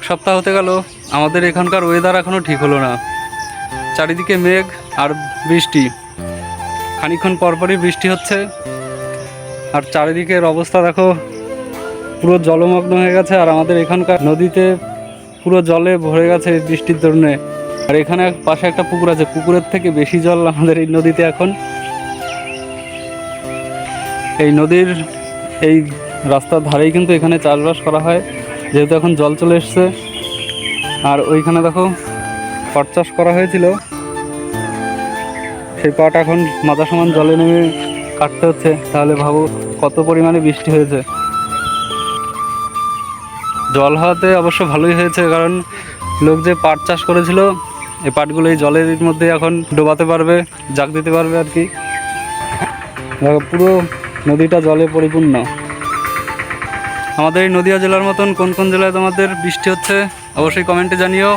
সপ্তাহ হতে গেল, আমাদের এখানকার ওয়েদার এখনও ঠিক হলো না। চারিদিকে মেঘ আর বৃষ্টি, খানিকক্ষণ পরপরই বৃষ্টি হচ্ছে। আর চারিদিকের অবস্থা দেখো, পুরো জলমগ্ন হয়ে গেছে। আর আমাদের এখানকার নদীতে পুরো জলে ভরে গেছে বৃষ্টির জন্যে। আর এখানে পাশে একটা পুকুর আছে, পুকুরের থেকে বেশি জল আমাদের এই নদীতে এখন। এই নদীর এই রাস্তার ধারেই কিন্তু এখানে চাষবাস করা হয়, যেহেতু এখন জল চলে এসছে। আর ওইখানে দেখো পাট চাষ করা হয়েছিল, সেই পাট এখন মাথা সমান জলে নেমে কাটতে হচ্ছে। তাহলে ভাবো কত পরিমাণে বৃষ্টি হয়েছে। জল হওয়াতে অবশ্য ভালোই হয়েছে, কারণ লোক যে পাট চাষ করেছিল এই পাটগুলো এই জলের মধ্যে এখন ডোবাতে পারবে, জাগ দিতে পারবে আর কি। পুরো নদীটা জলে পরিপূর্ণ। আমাদের এই নদিয়া জেলার মতন কোন কোন জেলায় তোমাদের বৃষ্টি হচ্ছে অবশ্যই কমেন্টে জানিও।